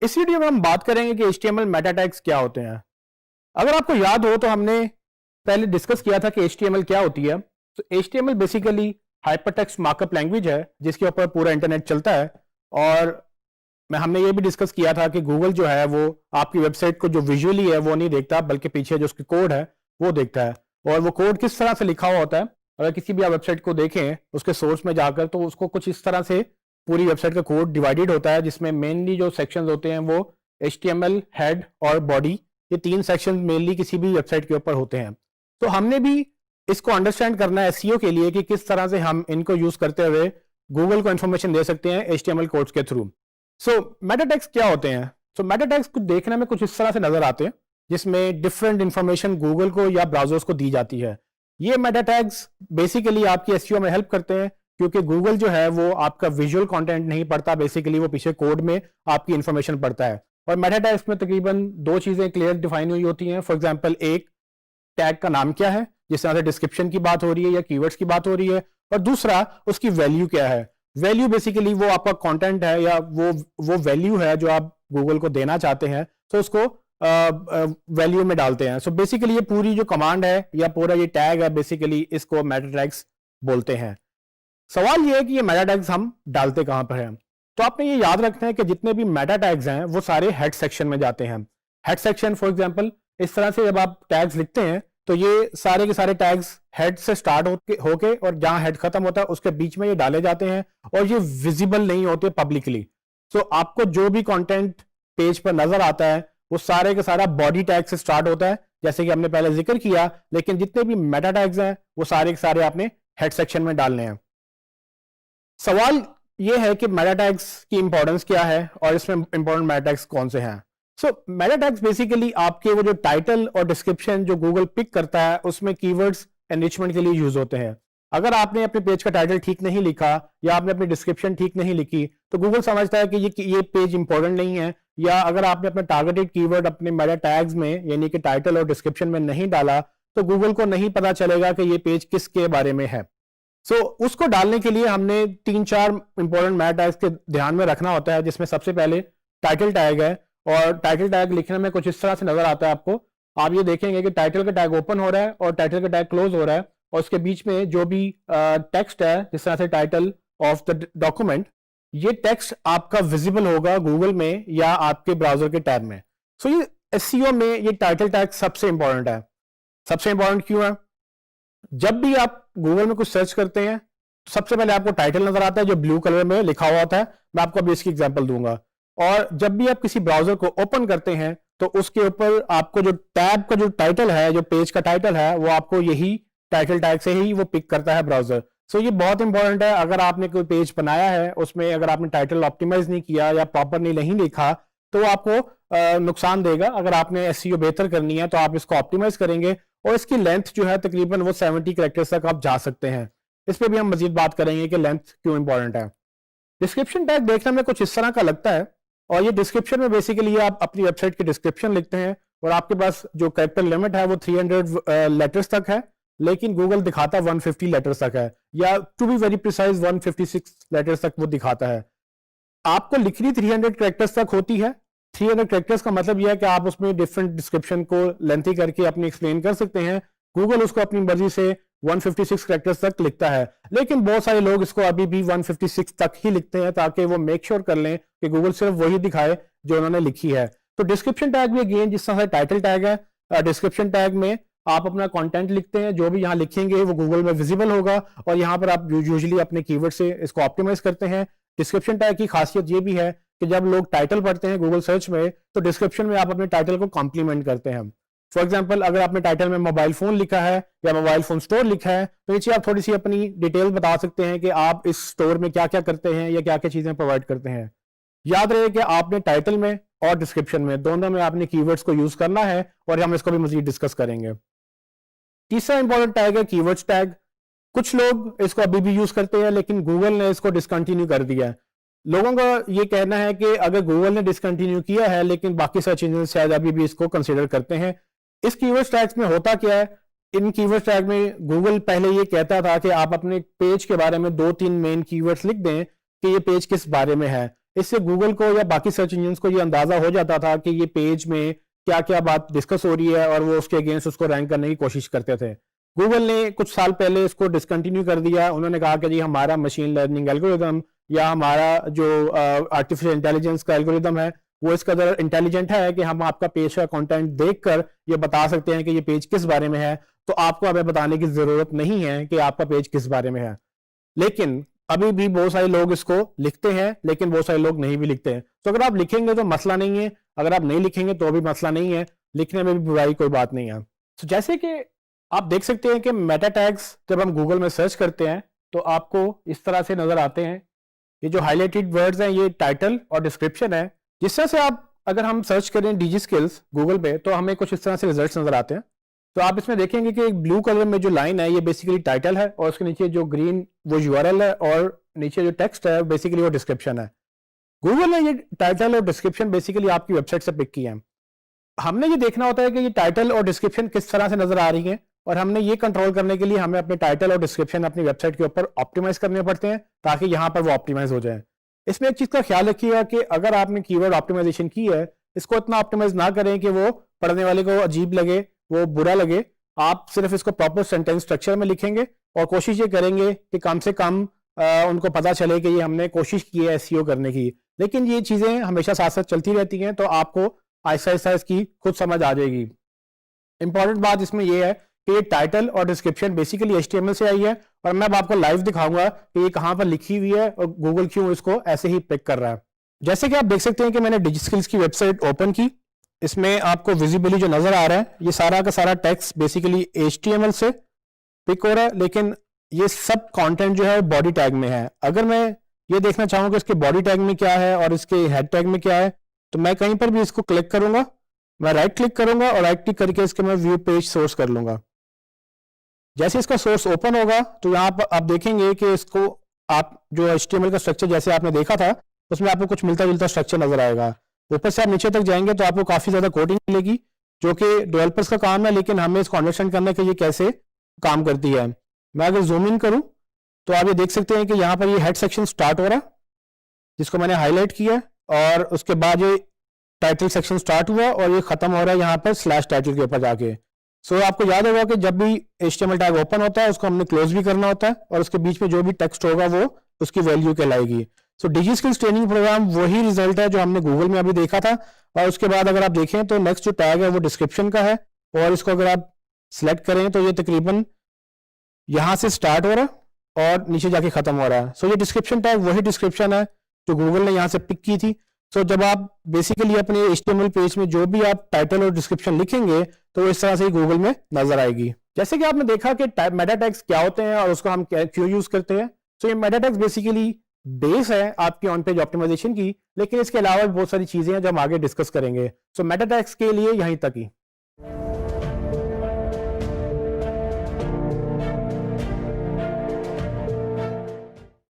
इस वीडियो में हम बात करेंगे कि HTML मेटा टैग्स क्या होते हैं। अगर आपको याद हो तो हमने पहले डिस्कस किया था कि HTML क्या होती है। तो HTML basically hypertext markup language है जिसके ऊपर पूरा इंटरनेट चलता है। और हमने ये भी डिस्कस किया था कि गूगल जो है वो आपकी वेबसाइट को जो विजुअली है वो नहीं देखता, बल्कि पीछे जो उसकी कोड है वो देखता है। और वो कोड किस तरह से लिखा हुआ होता है, अगर किसी भी आप वेबसाइट को देखें उसके सोर्स में जाकर, तो उसको कुछ इस तरह से पूरी वेबसाइट का कोड डिवाइडेड होता है, जिसमें मेनली जो सेक्शंस होते हैं वो HTML, हेड और बॉडी, ये 3 सेक्शन मेनली किसी भी वेबसाइट के ऊपर होते हैं। तो हमने भी इसको अंडरस्टैंड करना है SEO के लिए कि किस तरह से हम इनको यूज करते हुए गूगल को इंफॉर्मेशन दे सकते हैं HTML कोड्स के थ्रू। सो मेटा टैग्स क्या होते हैं? सो मेटा टैग्स को देखने में कुछ इस तरह से नजर आते हैं, जिसमें डिफरेंट इंफॉर्मेशन गूगल को या ब्राउजर्स को दी जाती है। ये मेटा टैग्स बेसिकली आपकी SEO में हेल्प करते हैं, क्योंकि गूगल जो है वो आपका विजुअल कंटेंट नहीं पढ़ता, बेसिकली वो पीछे कोड में आपकी इंफॉर्मेशन पढ़ता है। और मेटा टैग्स में तकरीबन 2 चीजें क्लियर डिफाइन हुई होती हैं। फॉर एग्जांपल, एक टैग का नाम क्या है, जिस तरह से डिस्क्रिप्शन की बात हो रही है या कीवर्ड्स की बात हो रही है, और दूसरा उसकी वैल्यू क्या है। वैल्यू बेसिकली वो आपका कंटेंट है या वो वैल्यू है जो आप गूगल को देना चाहते हैं, तो उसको वैल्यू में डालते हैं। सो बेसिकली ये पूरी जो कमांड है या पूरा ये टैग है, बेसिकली इसको मेटा टैग्स बोलते हैं। सवाल ये है कि ये मेटा टैग्स हम डालते कहां पर हैं। तो आपने ये याद रखना है कि जितने भी मेटा टैग्स हैं वो सारे हेड सेक्शन में जाते हैं। हेड सेक्शन फॉर एग्जांपल, इस तरह से जब आप टैग्स लिखते हैं तो ये सारे के सारे टैग्स हेड से स्टार्ट होके और जहां हेड खत्म होता है उसके बीच में ये डाले जाते हैं, और ये विजिबल नहीं होते पब्लिकली। सो आपको जो भी कंटेंट पेज पर नजर आता है वो सारे का सारा बॉडी टैग से स्टार्ट होता है, जैसे कि हमने पहले जिक्र किया। लेकिन जितने भी मेटा टैग्स हैं वो सारे के सारे आपने हेड सेक्शन में डालने हैं। सवाल ये है कि मेटा टैग्स की इंपॉर्टेंस क्या है और इसमें इंपॉर्टेंट मेटा टैग्स कौन से हैं। सो मेटा टैग्स बेसिकली आपके वो जो टाइटल और डिस्क्रिप्शन जो गूगल पिक करता है उसमें कीवर्ड्स एनरिचमेंट के लिए यूज होते हैं। अगर आपने अपने पेज का टाइटल ठीक नहीं लिखा या आपने अपनी डिस्क्रिप्शन ठीक नहीं लिखी, तो गूगल समझता है कि ये पेज इंपॉर्टेंट नहीं है। या अगर आपने अपने टारगेटेड कीवर्ड अपने मेटा टैग्स में यानी कि टाइटल और डिस्क्रिप्शन में नहीं डाला, तो गूगल को नहीं पता चलेगा कि ये पेज किसके बारे में है। सो उसको डालने के लिए हमने 3-4 इंपॉर्टेंट मेटा टैग्स के ध्यान में रखना होता है, जिसमें सबसे पहले टाइटल टैग है। और टाइटल टैग लिखने में कुछ इस तरह से नजर आता है आपको। आप ये देखेंगे कि टाइटल का टैग ओपन हो रहा है और टाइटल का टैग क्लोज हो रहा है, और उसके बीच में जो भी टेक्स्ट है, जिस तरह से टाइटल ऑफ द डॉक्यूमेंट, ये टेक्स्ट आपका विजिबल होगा गूगल में या आपके ब्राउजर के टैब में। सो ये SEO में ये टाइटल टैग सबसे इंपॉर्टेंट है। सबसे इंपॉर्टेंट क्यों है? जब भी आप गूगल में कुछ सर्च करते हैं, सबसे पहले आपको टाइटल नजर आता है जो ब्लू कलर में लिखा हुआ होता है। मैं आपको अभी इसकी एग्जांपल दूंगा। और जब भी आप किसी ब्राउजर को ओपन करते हैं तो उसके ऊपर आपको जो टैब का जो टाइटल है, जो पेज का टाइटल है, वो आपको यही टाइटल टैग से ही वो पिक करता है ब्राउजर। सो ये बहुत इंपॉर्टेंट है। अगर आपने कोई पेज बनाया है, उसमें अगर आपने टाइटल ऑप्टिमाइज नहीं किया या प्रॉपरली नहीं लिखा, तो वो आपको नुकसान देगा। अगर आपने SEO बेहतर करनी है तो आप इसको ऑप्टिमाइज करेंगे, और इसकी लेंथ जो है तकरीबन वो 70 कैरेक्टर्स तक आप जा सकते हैं। इस पर भी हम मजीद बात करेंगे कि लेंथ क्यों इंपॉर्टेंट है। डिस्क्रिप्शन टैग देखने में कुछ इस तरह का लगता है, और ये डिस्क्रिप्शन में बेसिकली आप अपनी वेबसाइट की डिस्क्रिप्शन लिखते हैं, और आपके पास जो कैरेक्टर लिमिट है वो 300 लेटर्स तक है, लेकिन गूगल दिखाता 150 लेटर्स तक है, या to be very precise 156 letters तक वो दिखाता है। आपको लिखनी 300 कैरेक्टर्स तक होती है। 300 कैरेक्टर्स का मतलब यह है कि आप उसमें डिफरेंट डिस्क्रिप्शन को लेंथी करके अपनी एक्सप्लेन कर सकते हैं। गूगल उसको अपनी मर्जी से 156 कैरेक्टर्स तक लिखता है, लेकिन बहुत सारे लोग इसको अभी भी 156 तक ही लिखते हैं, ताकि वो मेक श्योर कर लें कि गूगल सिर्फ वही दिखाए जो उन्होंने लिखी है। तो डिस्क्रिप्शन टैग भी अगेन जिस तरह से टाइटल टैग है, डिस्क्रिप्शन टैग में आप अपना कंटेंट लिखते हैं, जो भी यहाँ लिखेंगे वो गूगल में विजिबल होगा, और यहाँ पर आप यूजुअली अपने कीवर्ड से इसको ऑप्टिमाइज करते हैं। डिस्क्रिप्शन टैग की खासियत ये भी है कि जब लोग टाइटल पढ़ते हैं गूगल सर्च में, तो डिस्क्रिप्शन में आप अपने टाइटल को कॉम्प्लीमेंट करते हैं। फॉर एग्जाम्पल, अगर आपने टाइटल में मोबाइल फोन लिखा है या मोबाइल फोन स्टोर लिखा है, तो नीचे आप थोड़ी सी अपनी डिटेल बता सकते हैं कि आप इस स्टोर में क्या क्या करते हैं या क्या क्या चीजें प्रोवाइड करते हैं। याद रहे कि आपने टाइटल में और डिस्क्रिप्शन में दोनों में आपने कीवर्ड्स को यूज करना है, और हम इसको भी मजीद डिस्कस करेंगे। तीसरा इंपॉर्टेंट टैग है कीवर्ड्स टैग। कुछ लोग इसको अभी भी यूज करते हैं, लेकिन गूगल ने इसको डिसकंटिन्यू कर दिया है। लोगों का ये कहना है कि अगर गूगल ने डिसकंटिन्यू किया है, लेकिन बाकी सर्च इंजन शायद अभी भी इसको कंसीडर करते हैं। इस कीवर्ड्स टैग्स में होता क्या है? इन कीवर्ड्स टैग में गूगल पहले ये कहता था कि आप अपने पेज के बारे में 2-3 मेन कीवर्ड्स लिख दें कि ये पेज किस बारे में है। इससे गूगल को या बाकी सर्च इंजन को ये अंदाजा हो जाता था कि ये पेज में क्या क्या बात डिस्कस हो रही है और वो उसके अगेंस्ट उसको रैंक करने की कोशिश करते थे। गूगल ने कुछ साल पहले इसको डिसकंटिन्यू कर दिया। उन्होंने कहा कि जी हमारा मशीन लर्निंग एल्गोरिदम या हमारा जो आर्टिफिशियल इंटेलिजेंस का एल्गोरिदम है वो इस कदर इंटेलिजेंट है कि हम आपका पेज का कंटेंट देखकर ये बता सकते हैं कि ये पेज किस बारे में है, तो आपको हमें बताने की जरूरत नहीं है कि आपका पेज किस बारे में है। लेकिन अभी भी बहुत सारे लोग इसको लिखते हैं, लेकिन बहुत सारे लोग नहीं भी लिखते हैं। तो अगर आप लिखेंगे तो मसला नहीं है, अगर आप नहीं लिखेंगे तो भी मसला नहीं है, लिखने में भी बुराई कोई बात नहीं है। तो जैसे कि आप देख सकते हैं कि मेटा टैग्स जब हम गूगल में सर्च करते हैं तो आपको इस तरह से नजर आते हैं। ये जो हाईलाइटेड वर्ड्स हैं ये टाइटल और डिस्क्रिप्शन है। जिस तरह से आप अगर हम सर्च करें डीजी स्किल्स गूगल पे तो हमें कुछ इस तरह से रिजल्ट्स नजर आते हैं। तो आप इसमें देखेंगे कि एक ब्लू कलर में जो लाइन है ये बेसिकली टाइटल है और उसके नीचे जो ग्रीन वो यूआरएल है और नीचे जो टेक्स्ट है बेसिकली वो डिस्क्रिप्शन है। गूगल ने ये टाइटल और डिस्क्रिप्शन बेसिकली आपकी वेबसाइट से पिक किया है। हमने ये देखना होता है कि ये टाइटल और डिस्क्रिप्शन किस तरह से नजर आ रही है और हमने ये कंट्रोल करने के लिए हमें अपने टाइटल और डिस्क्रिप्शन अपनी वेबसाइट के ऊपर ऑप्टिमाइज करने पड़ते हैं ताकि यहाँ पर वो ऑप्टिमाइज हो जाए। इसमें एक चीज का ख्याल रखिएगा कि अगर आपने कीवर्ड ऑप्टिमाइजेशन की है इसको इतना ऑप्टिमाइज ना करें कि वो पढ़ने वाले को अजीब लगे, वो बुरा लगे। आप सिर्फ इसको प्रॉपर सेंटेंस स्ट्रक्चर में लिखेंगे और कोशिश ये करेंगे कि कम से कम उनको पता चले कि ये हमने कोशिश की है एसईओ करने की। लेकिन ये चीजें हमेशा साथ साथ चलती रहती हैं, तो आपको आहिस्ता आहिस्ता इसकी खुद समझ आ जाएगी। इंपॉर्टेंट बात इसमें यह है कि ये टाइटल और डिस्क्रिप्शन बेसिकली एचटीएमएल से आई है और मैं अब आपको लाइव दिखाऊंगा कि ये कहां पर लिखी हुई है और गूगल क्यों इसको ऐसे ही पिक कर रहा है। जैसे कि आप देख सकते हैं कि मैंने डिजिस्किल्स की वेबसाइट ओपन की। इसमें आपको विजिबली जो नजर आ रहा है ये सारा का सारा टेक्स्ट बेसिकली एचटीएमएल से पिक हो रहा है, लेकिन ये सब कंटेंट जो है बॉडी टैग में है। अगर मैं ये देखना चाहूँ कि इसके बॉडी टैग में क्या है और इसके हेड टैग में क्या है तो मैं कहीं पर भी इसको क्लिक करूंगा, मैं राइट क्लिक करूंगा और राइट क्लिक करके इसके मैं व्यू पेज सोर्स कर लूंगा। जैसे इसका सोर्स ओपन होगा तो यहाँ पर आप देखेंगे कि इसको आप जो HTML का स्ट्रक्चर जैसे आपने देखा था उसमें आपको कुछ मिलता जुलता स्ट्रक्चर नजर आएगा। ऊपर से आप नीचे तक जाएंगे तो आपको काफी ज्यादा कोडिंग मिलेगी जो कि डेवलपर्स का काम है, लेकिन हमें इसको अंडरस्टैंड करना है कि ये कैसे काम करती है। मैं अगर जूम इन करूं तो आप ये देख सकते हैं कि यहाँ पर ये हेड सेक्शन स्टार्ट हो रहा है जिसको मैंने हाईलाइट किया और उसके बाद ये टाइटल सेक्शन स्टार्ट हुआ और ये खत्म हो रहा है यहाँ पर स्लैश टाइटल के ऊपर जाके। सो आपको याद होगा कि जब भी HTML टैग ओपन होता है उसको हमने क्लोज भी करना होता है और उसके बीच में जो भी टेक्स्ट होगा वो उसकी वैल्यू कहलाएगी। सो डिजी स्किल्स ट्रेनिंग प्रोग्राम वही रिजल्ट है जो हमने गूगल में अभी देखा था। और उसके बाद अगर आप देखें तो नेक्स्ट जो टैग है वो डिस्क्रिप्शन का है और इसको अगर आप सिलेक्ट करें तो ये तकरीबन यहाँ से स्टार्ट हो रहा है और नीचे जाके खत्म हो रहा है। सो ये डिस्क्रिप्शन टैग वही डिस्क्रिप्शन है जो गूगल ने यहाँ से पिक की थी। सो जब आप बेसिकली अपने HTML पेज में जो भी आप टाइटल और डिस्क्रिप्शन लिखेंगे तो वो इस तरह से ही गूगल में नजर आएगी। जैसे कि आपने देखा कि मेटा टैग्स क्या होते हैं और उसको हम क्यों यूज करते हैं। सो ये मेटा टैग्स बेसिकली बेस है आपकी ऑन पेज ऑप्टिमाइजेशन की, लेकिन इसके अलावा बहुत सारी चीजें हैं जो हम आगे डिस्कस करेंगे। सो मेटा टैग्स के लिए यहीं तक ही।